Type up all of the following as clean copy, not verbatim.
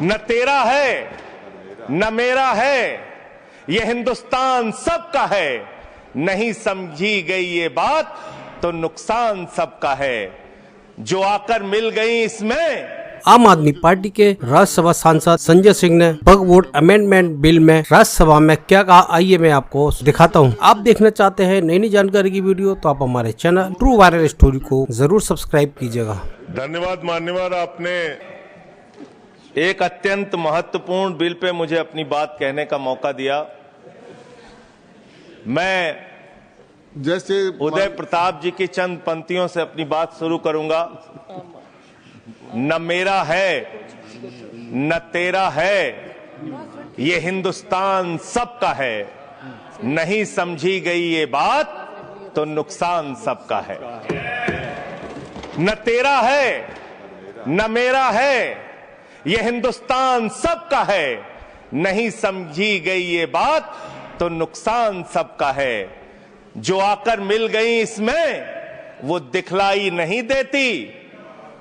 न तेरा है न मेरा है, ये हिंदुस्तान सबका है। नहीं समझी गई ये बात तो नुकसान सबका है। जो आकर मिल गई इसमें। आम आदमी पार्टी के राज्यसभा सांसद संजय सिंह ने वक्फ बोर्ड अमेंडमेंट बिल में राज्यसभा में क्या कहा, आइए मैं आपको दिखाता हूं। आप देखना चाहते हैं नई नई जानकारी की वीडियो तो आप हमारे चैनल ट्रू वायरल स्टोरी को जरूर सब्सक्राइब कीजिएगा। धन्यवाद मान्यवर, आपने एक अत्यंत महत्वपूर्ण बिल पे मुझे अपनी बात कहने का मौका दिया। मैं जैसे उदय प्रताप जी की चंद पंक्तियों से अपनी बात शुरू करूंगा। न मेरा है न तेरा है, ये हिंदुस्तान सबका है। नहीं समझी गई ये बात तो नुकसान सबका है। न तेरा है न मेरा है, ये हिंदुस्तान सबका है। नहीं समझी गई ये बात तो नुकसान सबका है। जो आकर मिल गई इसमें वो दिखलाई नहीं देती।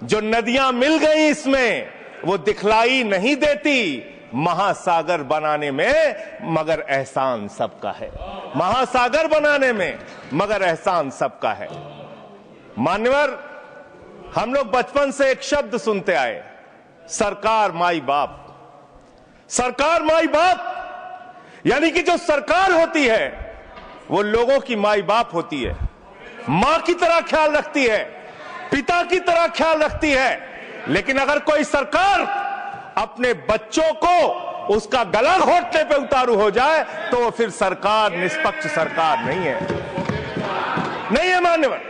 जो नदियां मिल गई इसमें वो दिखलाई नहीं देती। महासागर बनाने में मगर एहसान सबका है। महासागर बनाने में मगर एहसान सबका है। मान्यवर, हम लोग बचपन से एक शब्द सुनते आए, सरकार माई बाप। सरकार माई बाप यानी कि जो सरकार होती है वो लोगों की माई बाप होती है। मां की तरह ख्याल रखती है, पिता की तरह ख्याल रखती है। लेकिन अगर कोई सरकार अपने बच्चों को उसका गला घोटने पे उतारू हो जाए तो वो फिर सरकार निष्पक्ष सरकार नहीं है। नहीं है मान्यवर,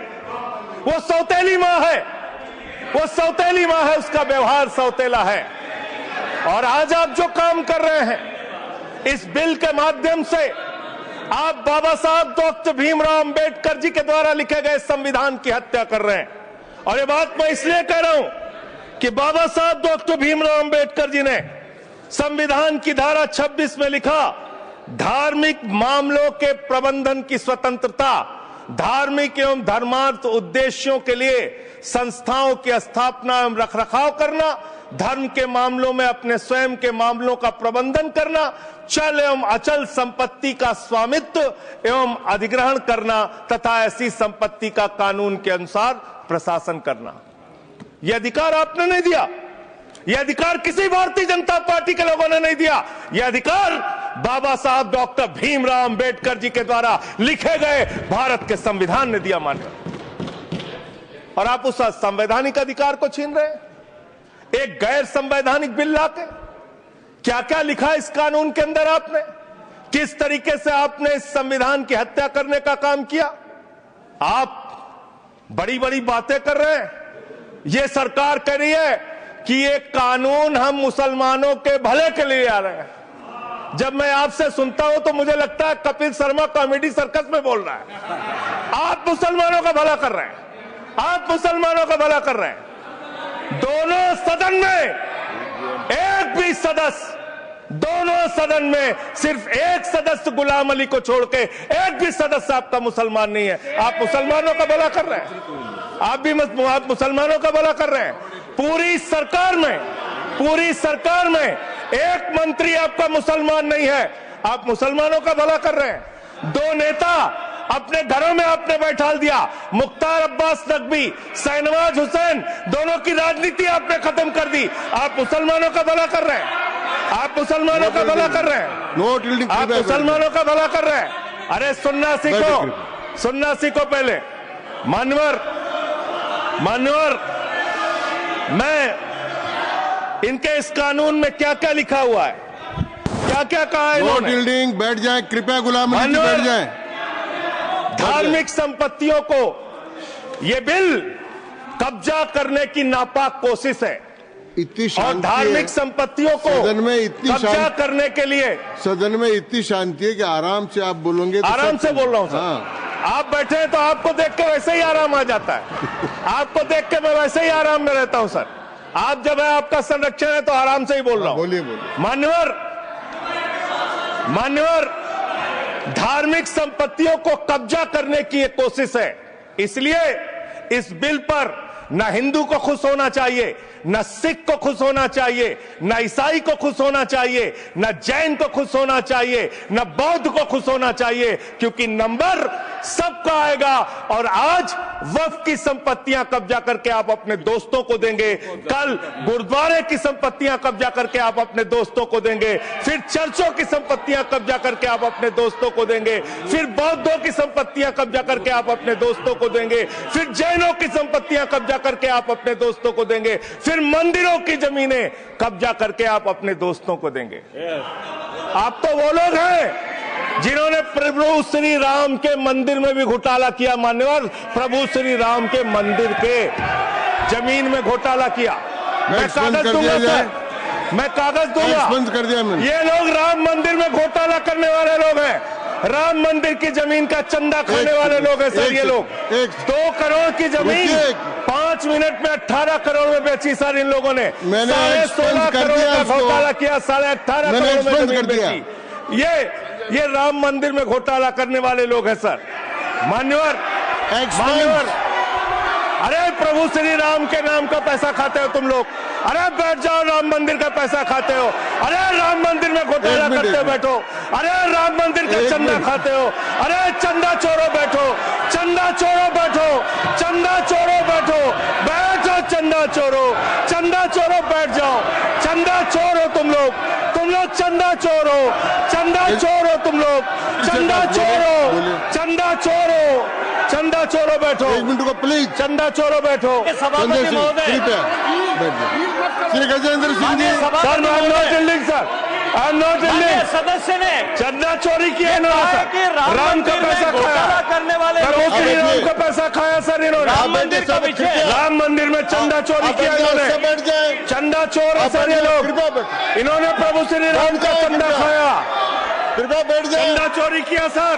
वो सौतेली मां है। वो सौतेली मां है, उसका व्यवहार सौतेला है। और आज आप जो काम कर रहे हैं इस बिल के माध्यम से, आप बाबा साहब डॉक्टर भीमराव अंबेडकर जी के द्वारा लिखे गए संविधान की हत्या कर रहे हैं। और ये बात मैं इसलिए कह रहा हूं कि बाबा साहब डॉक्टर भीमराव अंबेडकर जी ने संविधान की धारा 26 में लिखा, धार्मिक मामलों के प्रबंधन की स्वतंत्रता, धार्मिक एवं धर्मार्थ उद्देश्यों के लिए संस्थाओं की स्थापना एवं रखरखाव करना, धर्म के मामलों में अपने स्वयं के मामलों का प्रबंधन करना, चल एवं अचल संपत्ति का स्वामित्व एवं अधिग्रहण करना तथा ऐसी संपत्ति का कानून के अनुसार प्रशासन करना। यह अधिकार आपने नहीं दिया। यह अधिकार किसी भारतीय जनता पार्टी के लोगों ने नहीं दिया। यह अधिकार बाबा साहब डॉक्टर भीमराव अंबेडकर जी के द्वारा लिखे गए भारत के संविधान ने दिया मानकर। और आप उस संवैधानिक अधिकार को छीन रहे हैं एक गैर संवैधानिक बिल लाके। क्या क्या लिखा इस कानून के अंदर आपने, किस तरीके से आपने इस संविधान की हत्या करने का काम किया। आप बड़ी बड़ी बातें कर रहे हैं। यह सरकार कह रही है कि ये कानून हम मुसलमानों के भले के लिए आ रहे हैं। जब मैं आपसे सुनता हूं तो मुझे लगता है कपिल शर्मा कॉमेडी सर्कस में बोल रहा है। आप मुसलमानों का भला कर रहे हैं, आप मुसलमानों का भला कर रहे हैं। दोनों सदन में एक भी सदस्य, दोनों सदन में सिर्फ एक सदस्य गुलाम अली को छोड़ के एक भी सदस्य आपका मुसलमान नहीं है। आप मुसलमानों का भला कर रहे हैं। आप मुसलमानों का भला कर रहे हैं। पूरी सरकार में एक मंत्री आपका मुसलमान नहीं है। आप मुसलमानों का भला कर रहे हैं। दो नेता अपने घरों में आपने बैठा दिया, मुख्तार अब्बास नकवी, शाहनवाज हुसैन, दोनों की राजनीति आपने खत्म कर दी। आप मुसलमानों का भला कर रहे हैं। आप मुसलमानों का भला कर रहे हैं। आप मुसलमानों का भला कर रहे हैं। अरे सुनना सीखो पहले। मान्यवर, मैं इनके इस कानून में क्या क्या लिखा हुआ है, क्या क्या कहा है इन्होंने। बैठ जाए कृपया, गुलाम अली जी बैठ जाए। धार्मिक संपत्तियों को यह बिल कब्जा करने की नापाक कोशिश है। और धार्मिक संपत्तियों को सदन में इतनी कब्जा करने के लिए सदन में इतनी शांति है कि आराम से आप बोलोगे। आराम से बोल रहा हूं सर। हाँ। आप बैठे हैं तो आपको देख के वैसे ही आराम आ जाता है। आपको देख के मैं वैसे ही आराम में रहता हूं सर। आप जब है आपका संरक्षण है तो आराम से ही बोल रहा हूं। बोलिए। मान्यवर, धार्मिक संपत्तियों को कब्जा करने की एक कोशिश है। इसलिए इस बिल पर न हिंदू को खुश होना चाहिए, न सिख को खुश होना चाहिए, न ईसाई को खुश होना चाहिए, न जैन को खुश होना चाहिए, न बौद्ध को खुश होना चाहिए, क्योंकि नंबर सबका आएगा। और आज वक्फ की संपत्तियां कब्जा करके आप अपने दोस्तों को देंगे, कल गुरुद्वारे की संपत्तियां कब्जा करके आप अपने दोस्तों को देंगे, फिर चर्चों की संपत्तियां कब्जा करके आप अपने दोस्तों को देंगे, फिर बौद्धों की संपत्तियां कब्जा करके आप अपने दोस्तों को देंगे, फिर जैनों की संपत्तियां कब्जा करके आप अपने दोस्तों को देंगे, फिर मंदिरों की जमीनें कब्जा करके आप अपने दोस्तों को देंगे। आप तो वो लोग हैं जिन्होंने प्रभु श्री राम के मंदिर में भी घोटाला किया। मान्यवर, प्रभु श्री राम के मंदिर के जमीन में घोटाला किया। मैं कागज दूंगा सर, मैं कागज दूंगा। कर दिया मैंने। ये लोग राम मंदिर में घोटाला करने वाले लोग हैं, राम मंदिर की जमीन का चंदा खाने वाले लोग हैं सर। ये लोग 2 करोड़ की जमीन 5 मिनट में 18 करोड़ में बेची सर इन लोगों ने। 16.5 करोड़ का घोटाला किया, 18.5 करोड़ में जमीन बेची। ये राम मंदिर में घोटाला करने वाले लोग हैं सर। मान्यवर, अरे प्रभु श्री राम के नाम का पैसा खाते हो तुम लोग। अरे बैठ जाओ, राम मंदिर का पैसा खाते हो। अरे राम मंदिर में घोटाला करते हो, बैठो। अरे राम मंदिर का चंदा खाते हो। अरे चंदा चोरो बैठो, चंदा चोरो बैठो, चंदा चोरो बैठो, बैठो चंदा चोरो, चंदा चोरो बैठ जाओ। चंदा चोरो तुम लोग चंदा चोरो, चंदा चोरो तुम लोग, चंदा चोरो, चंदा चोरो, चंदा चोरो बैठो। 1 मिनट को प्लीज। चंदा चोरो बैठो। सभापति महोदय, Shri Gajendra Singh ji. Sir, I am not yielding sir, I am not yielding. सदस्य ने चंदा चोरी किया इन्होंने सर, राम का पैसा खाया करने वाले प्रभु श्री राम का पैसा खाया सर इन्होंने। राम मंदिर का विषय, राम मंदिर में चंदा चोरी किया इन्होंने। बैठ जाए। चंदा चोर है सर ये लोग। इन्होंने प्रभु श्री राम का चंदा खाया, कृपया बैठ जाए। चंदा चोरी किया सर।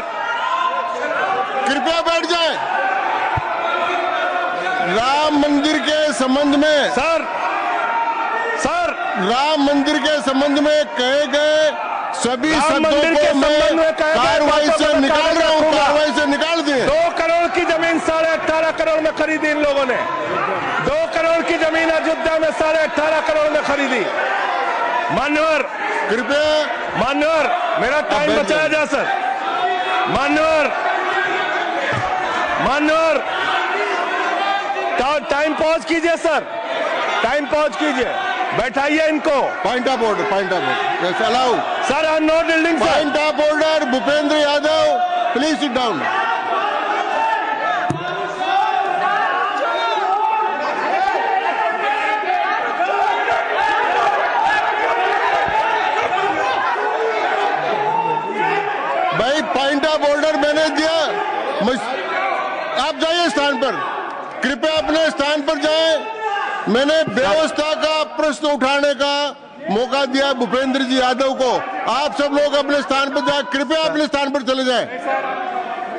कृपया बैठ जाए। राम मंदिर के संबंध में सर राम मंदिर के संबंध में कहे गए सभी शब्दों को मैं कार्रवाई से निकाल रहा हूं, कार्रवाई से निकाल दिए। 2 करोड़ की जमीन 18.5 करोड़ में खरीदी इन लोगों ने। 2 करोड़ की जमीन अयोध्या में 18.5 करोड़ में खरीदी। मान्यवर, मेरा टाइम बचाया जा सर। मान्यवर, टाइम पॉज कीजिए सर, टाइम पॉज कीजिए, बैठाइए इनको। Point of order, allow sir. I am not yielding sir. Point of order, Bhupendra Yadav please sit down. भाई पॉइंट ऑफ ऑर्डर मैंने दिया, आप जाइए स्थान पर, कृपया अपने स्थान पर जाएं। मैंने व्यवस्था का प्रश्न उठाने का मौका दिया भूपेंद्र जी यादव को। आप सब लोग अपने स्थान पर जाएं, कृपया अपने स्थान पर चले जाएं,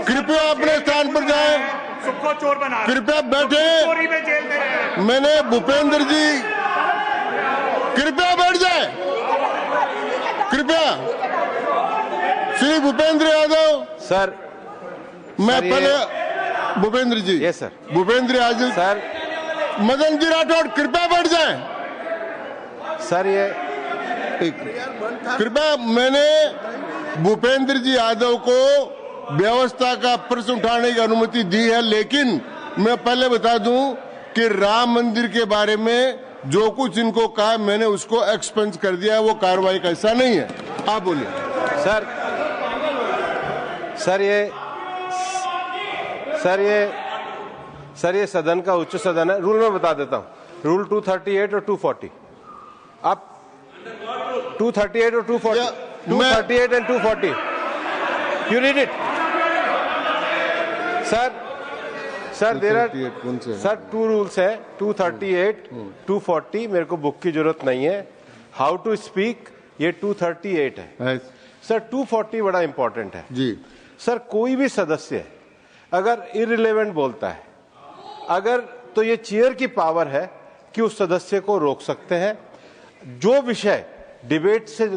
कृपया अपने स्थान पर जाएं, सबको चोर बना, कृपया बैठे। चोरी में जेल दे रहे हैं। मैंने भूपेंद्र जी, कृपया बैठ जाए, कृपया। श्री भूपेंद्र यादव सर, मैं पहले Bhupendra ji, yes sir, Bhupendra Yadav sir, Madan ji Rathore कृपया बैठ जाएं। सर ये कृपया, मैंने भूपेंद्र जी यादव को व्यवस्था का प्रश्न उठाने की अनुमति दी है, लेकिन मैं पहले बता दूं कि राम मंदिर के बारे में जो कुछ इनको कहा मैंने उसको एक्सपेंस कर दिया है, वो कार्रवाई का हिस्सा नहीं है। आप बोलिए सर ये सदन का उच्च सदन है। रूल में बता देता हूं, रूल 238 और 240। आप 238 और 240, 238 and 240, you read it sir. There are sir 2 rules है, 238, 240। मेरे को बुक की जरूरत नहीं है। हाउ टू स्पीक ये 238 है सर। 240 बड़ा इंपॉर्टेंट है जी सर। कोई भी सदस्य अगर इररिलेवेंट बोलता है, अगर तो ये चेयर की पावर है कि उस सदस्य को रोक सकते हैं। जो विषय डिबेट से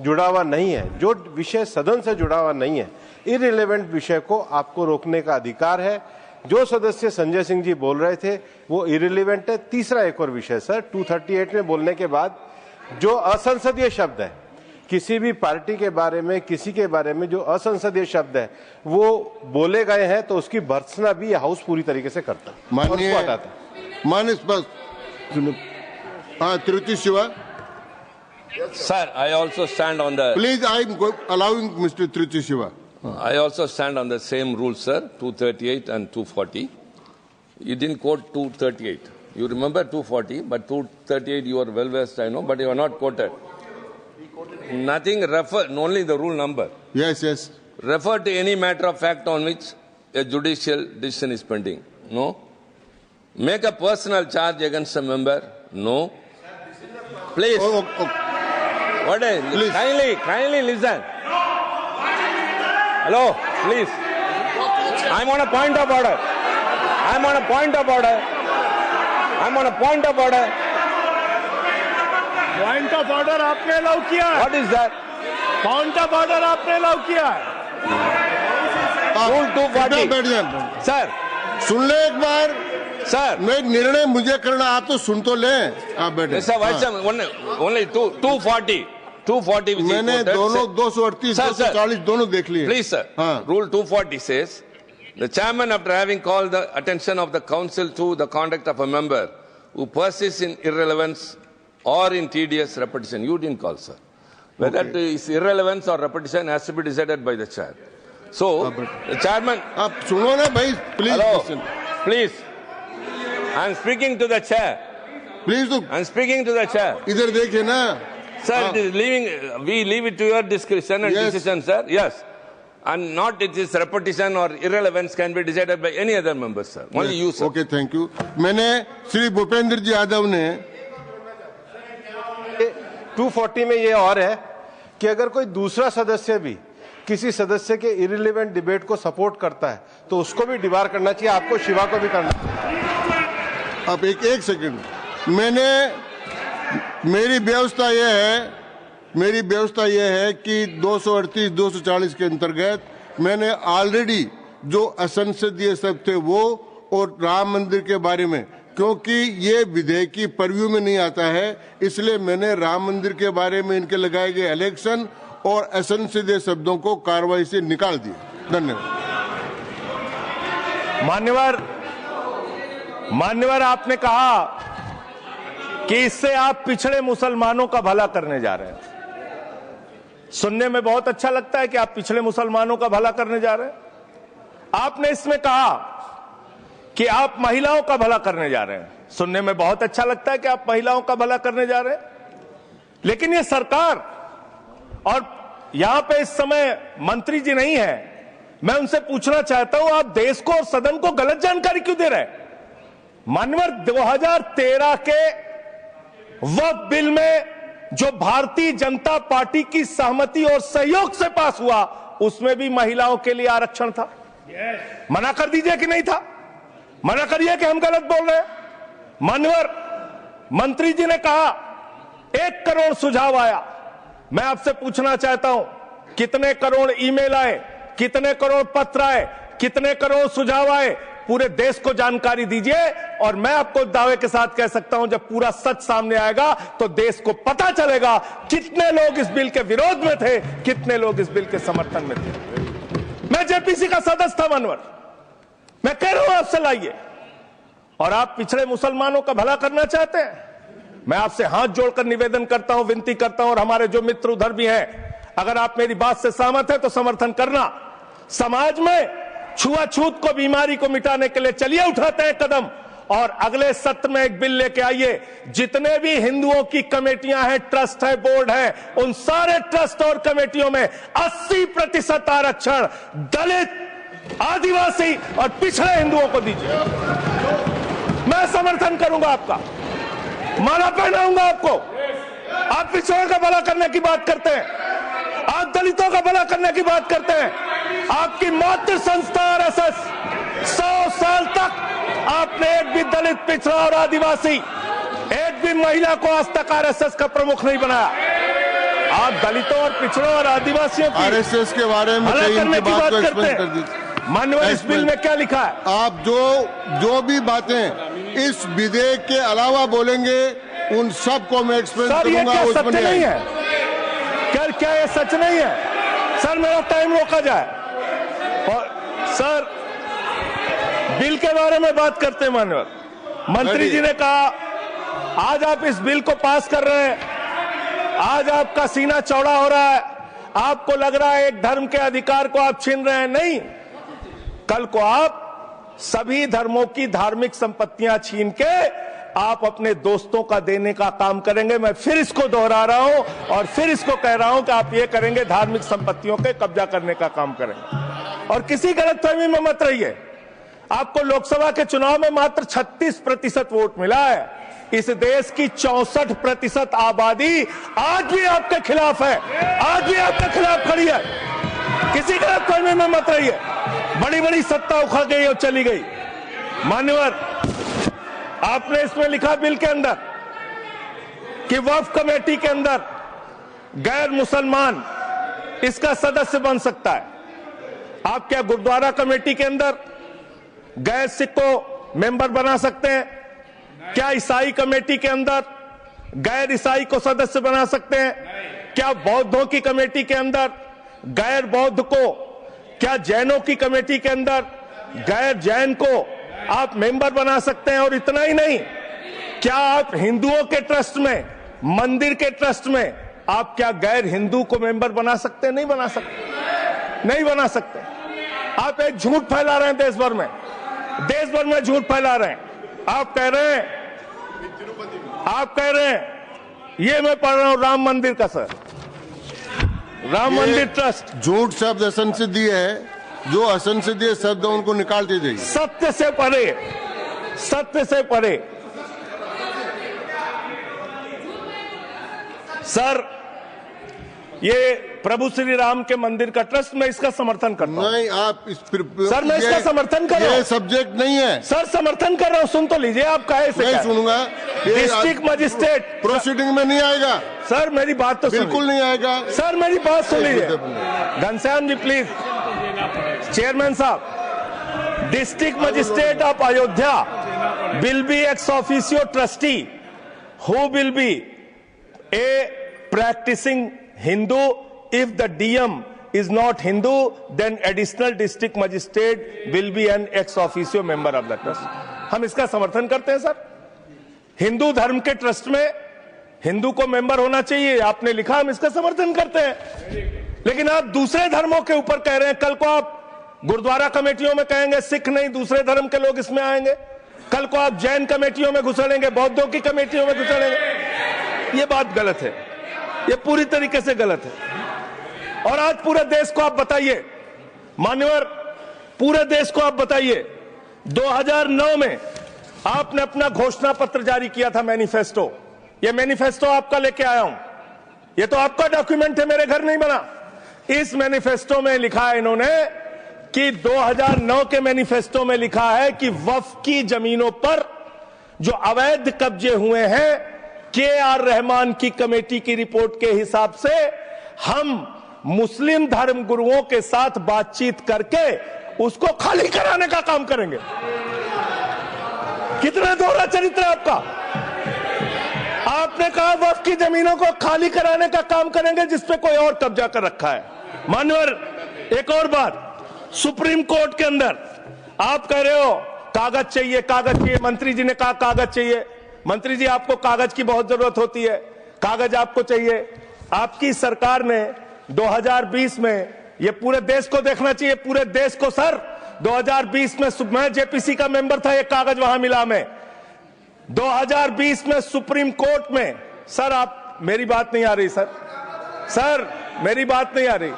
जुड़ा हुआ नहीं है, जो विषय सदन से जुड़ा हुआ नहीं है, इररिलेवेंट विषय को आपको रोकने का अधिकार है। जो सदस्य संजय सिंह जी बोल रहे थे वो इरिलीवेंट है। तीसरा एक और विषय सर, 238 में बोलने के बाद जो असंसदीय शब्द है किसी भी पार्टी के बारे में, किसी के बारे में जो असंसदीय शब्द है वो बोले गए हैं तो उसकी भर्त्सना भी हाउस पूरी तरीके से करता है। माननीय स्पष्ट हाँ, Tiruchi Shiva Sir, I also stand on the. Please, I am allowing mister Tiruchi Shiva. I also stand on the same rule, sir. 238 and 240. You didn't quote 238. You remember 240, but 238 you are well versed, I know, but you are not quoted. Nothing refer, only the rule number. Yes, yes. Refer to any matter of fact on which a judicial decision is pending. No. Make a personal charge against a member. No. Please. What is? Please. Kindly listen. Hello, please. I'm on a point of order. I'm on a point of order. I'm on a point of order. Point of order आपने allow किया है। What is that? Point of order आपने allow किया है। Rule 240. बैठ जाए Sir, सुन ले एक बार। sir. मैं निर्णय मुझे करना, आप तो सुन तो लें। आप बैठे। Mr. Vice Chairman, only 240. 240 which is मैंने quoted, दोनों say- 238, Sir, sir. 240 दोनों देख लिए। Please, sir. हाँ। Rule 240 says, the chairman, after having called the attention of the council to the conduct of a member who persists in irrelevance or in tedious repetition, you didn't call, sir. Whether it is irrelevance or repetition has to be decided by the chair. So, the chairman. आप सुनो ना भाई, please. Hello, please. I'm speaking to the chair. Please तो I'm speaking to the chair. इधर देखिए ना। Sir, it is we leave it to your discretion and Yes. decision, sir. Yes. And not it is repetition or irrelevance can be decided by any other member, sir. Only you, sir. Okay, thank you. मैंने श्री भूपेंद्र जी यादव ने 240 में ये और है कि अगर कोई दूसरा सदस्य भी किसी सदस्य के इरिलीवेंट डिबेट को सपोर्ट करता है तो उसको भी डिबार करना चाहिए, आपको शिवा को भी करना चाहिए। अब एक सेकंड, मेरी व्यवस्था यह है कि 238, 240 के अंतर्गत मैंने ऑलरेडी जो असंसदीय शब्द थे वो और राम मंदिर के बारे में, क्योंकि ये विधेयक की परव्यू में नहीं आता है, इसलिए मैंने राम मंदिर के बारे में इनके लगाए गए इलेक्शन और असंसदीय शब्दों को कार्रवाई से निकाल दिया। धन्यवाद। मान्यवर, आपने कहा कि इससे आप पिछड़े मुसलमानों का भला करने जा रहे हैं। सुनने में बहुत अच्छा लगता है कि आप पिछड़े मुसलमानों का भला करने जा रहे हैं। आपने इसमें कहा कि आप महिलाओं का भला करने जा रहे हैं। सुनने में बहुत अच्छा लगता है कि आप महिलाओं का भला करने जा रहे हैं, लेकिन ये सरकार और यहां पे इस समय मंत्री जी नहीं है, मैं उनसे पूछना चाहता हूं, आप देश को और सदन को गलत जानकारी क्यों दे रहे हैं? मानवर, 2013 के वक्फ बिल में जो भारतीय जनता पार्टी की सहमति और सहयोग से पास हुआ, उसमें भी महिलाओं के लिए आरक्षण था। मना कर दीजिए कि नहीं था, मना करिए कि हम गलत बोल रहे हैं। मानवर, मंत्री जी ने कहा 1 करोड़ सुझाव आया। मैं आपसे पूछना चाहता हूं, कितने करोड़ ईमेल आए, कितने करोड़ पत्र आए, कितने करोड़ सुझाव आए? पूरे देश को जानकारी दीजिए, और मैं आपको दावे के साथ कह सकता हूं, जब पूरा सच सामने आएगा तो देश को पता चलेगा कितने लोग इस बिल के विरोध में थे, कितने लोग इस बिल के समर्थन में थे। मैं जेपीसी का सदस्य था मानवर, मैं कह रहा हूं आपसे लाइए। और आप पिछड़े मुसलमानों का भला करना चाहते हैं? मैं आपसे हाथ जोड़कर निवेदन करता हूं, विनती करता हूं, और हमारे जो मित्र उधर भी हैं, अगर आप मेरी बात से सहमत हैं तो समर्थन करना। समाज में छुआछूत को, बीमारी को मिटाने के लिए चलिए उठाते हैं कदम, और अगले सत्र में एक बिल लेके आइए। जितने भी हिंदुओं की कमेटियां हैं, ट्रस्ट है, बोर्ड है, उन सारे ट्रस्ट और कमेटियों में 80% आरक्षण दलित, आदिवासी और पिछड़े हिंदुओं को दीजिए। मैं समर्थन करूंगा आपका, माला पहनाऊंगा आपको। आप पिछड़ों का भला करने की बात करते हैं, आप दलितों का भला करने की बात करते हैं। आपकी मातृ संस्था आरएसएस 100 साल तक आपने एक भी दलित, पिछड़ा और आदिवासी, एक भी महिला को आज तक आरएसएस का प्रमुख नहीं बनाया। आप दलितों और पिछड़ों और आदिवासियों की आरएसएस के बारे में भला करने की बात करते एक्सप्लेन कर हैं। दीजिए। माननीय इस बिल में क्या लिखा है? आप जो भी बातें इस विधेयक के अलावा बोलेंगे उन सबको मैं एक्सप्रेस सर ये करूंगा। क्या उसमें सत्य नहीं है? क्या ये सच नहीं है? सर मेरा टाइम रोका जाए। और सर बिल के बारे में बात करते हैं। माननीय मंत्री जी ने कहा आज आप इस बिल को पास कर रहे हैं, आज आपका सीना चौड़ा हो रहा है, आपको लग रहा है एक धर्म के अधिकार को आप छीन रहे हैं। नहीं, कल को आप सभी धर्मों की धार्मिक संपत्तियां छीन के आप अपने दोस्तों का देने का काम करेंगे। मैं फिर इसको दोहरा रहा हूं और फिर इसको कह रहा हूं कि आप ये करेंगे, धार्मिक संपत्तियों के कब्जा करने का काम करेंगे। और किसी गलतफहमी में मत रहिए। आपको लोकसभा के चुनाव में मात्र 36% वोट मिला है। इस देश की 64% आबादी आज भी आपके खिलाफ है, आज भी आपके खिलाफ खड़ी है। किसी गलतफहमी में मत रहिए। बड़ी बड़ी सत्ता उखड़ गई और चली गई। मान्यवर, आपने इसमें लिखा बिल के अंदर कि वक्फ कमेटी के अंदर गैर मुसलमान इसका सदस्य बन सकता है। आप क्या गुरुद्वारा कमेटी के अंदर गैर सिख को मेंबर बना सकते हैं? क्या ईसाई कमेटी के अंदर गैर ईसाई को सदस्य बना सकते हैं? क्या बौद्धों की कमेटी के अंदर गैर बौद्ध को, क्या जैनों की कमेटी के अंदर गैर जैन को आप मेंबर बना सकते हैं? और इतना ही नहीं, क्या आप हिंदुओं के ट्रस्ट में, मंदिर के ट्रस्ट में आप क्या गैर हिंदू को मेंबर बना सकते हैं? नहीं बना सकते, नहीं बना सकते। आप एक झूठ फैला रहे हैं देश भर में झूठ फैला रहे हैं। आप कह रहे हैं ये मैं पढ़ रहा हूं राम मंदिर का, सर राम मंदिर ट्रस्ट झूठ शब्द असंसदीय है। जो असंसदीय शब्द है उनको निकाल दीजिए। सत्य से परे, सत्य से परे। सर ये प्रभु श्री राम के मंदिर का ट्रस्ट, मैं इसका समर्थन करता हूं। नहीं, आप सर मैं इसका समर्थन कर रहा हूं। ये सब्जेक्ट नहीं है सर, समर्थन कर रहा हूं। सुन तो लीजिए, आप कहे से नहीं सुनूंगा। डिस्ट्रिक्ट मजिस्ट्रेट प्रोसीडिंग में नहीं आएगा। सर मेरी बात तो बिल्कुल नहीं आएगा। सर मेरी बात सुन लीजिए। घनश्याम जी प्लीज, चेयरमैन साहब, district magistrate of Ayodhya will be ex officio trustee who will be a practicing Hindu. If the DM is not Hindu, then additional district magistrate will be an ex officio member of the trust. हम इसका समर्थन करते हैं sir. Hindu धर्म के trust में हिंदू को member होना चाहिए, आपने लिखा, हम इसका समर्थन करते हैं। लेकिन आप दूसरे धर्मों के ऊपर कह रहे हैं। कल को आप गुरुद्वारा कमेटियों में कहेंगे सिख नहीं, दूसरे धर्म के लोग इसमें आएंगे। कल को आप जैन कमेटियों में घुसड़ेंगे, बौद्धों की कमेटियों में घुसड़ेंगे। ये बात गलत है, ये पूरी तरीके से गलत है। और आज पूरे देश को आप बताइए, मान्यवर, पूरे देश को आप बताइए, 2009 में आपने अपना घोषणा पत्र जारी किया था, मैनिफेस्टो। ये मैनिफेस्टो आपका लेके आया हूं, ये तो आपका डॉक्यूमेंट है, मेरे घर नहीं बना। इस मैनिफेस्टो में लिखा है इन्होंने कि 2009 के मैनिफेस्टो में लिखा है कि वक्फ की जमीनों पर जो अवैध कब्जे हुए हैं, के.आर. रहमान की कमेटी की रिपोर्ट के हिसाब से हम मुस्लिम धर्म गुरुओं के साथ बातचीत करके उसको खाली कराने का काम करेंगे। कितना दोहरा चरित्र है आपका। आपने कहा वक्फ की जमीनों को खाली कराने का काम करेंगे जिसपे कोई और कब्जा कर रखा है। मान्यवर, एक और बात, सुप्रीम कोर्ट के अंदर आप कह रहे हो कागज चाहिए, कागज चाहिए। मंत्री जी ने कहा कागज चाहिए। मंत्री जी, आपको कागज की बहुत जरूरत होती है, कागज आपको चाहिए। आपकी सरकार ने 2020 में, ये पूरे देश को देखना चाहिए, पूरे देश को सर, 2020 में मैं जेपीसी का मेंबर था, ये कागज वहां मिला मैं 2020 में सुप्रीम कोर्ट में। सर आप, मेरी बात नहीं आ रही सर मेरी बात नहीं आ रही।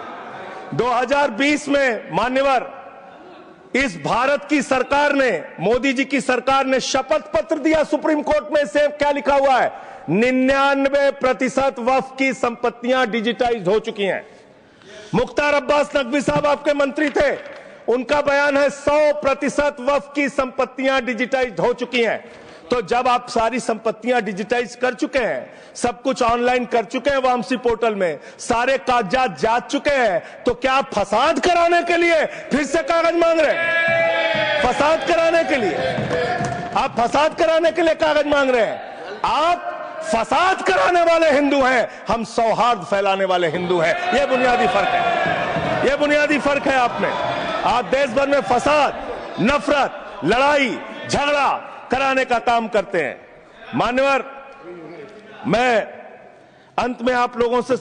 2020 में मान्यवर, इस भारत की सरकार ने, मोदी जी की सरकार ने शपथ पत्र दिया सुप्रीम कोर्ट में। से क्या लिखा हुआ है? 99% वक्फ की संपत्तियां डिजिटाइज हो चुकी हैं। मुख्तार अब्बास नकवी साहब आपके मंत्री थे, उनका बयान है 100% वक्फ की संपत्तियां डिजिटाइज हो चुकी हैं। तो जब आप सारी संपत्तियां डिजिटाइज कर चुके हैं, सब कुछ ऑनलाइन कर चुके हैं वामसी पोर्टल में, सारे कागजात जांच चुके हैं, तो क्या आप फसाद कराने के लिए फिर से कागज मांग रहे हैं? फसाद कराने के लिए आप फसाद कराने के लिए कागज मांग रहे हैं? आप फसाद कराने वाले हिंदू हैं, हम सौहार्द फैलाने वाले हिंदू हैं। यह बुनियादी फर्क है, यह बुनियादी फर्क है आप में। आप देश भर में फसाद, नफरत, लड़ाई, झगड़ा कराने का काम करते हैं। मान्यवर, मैं अंत में आप लोगों से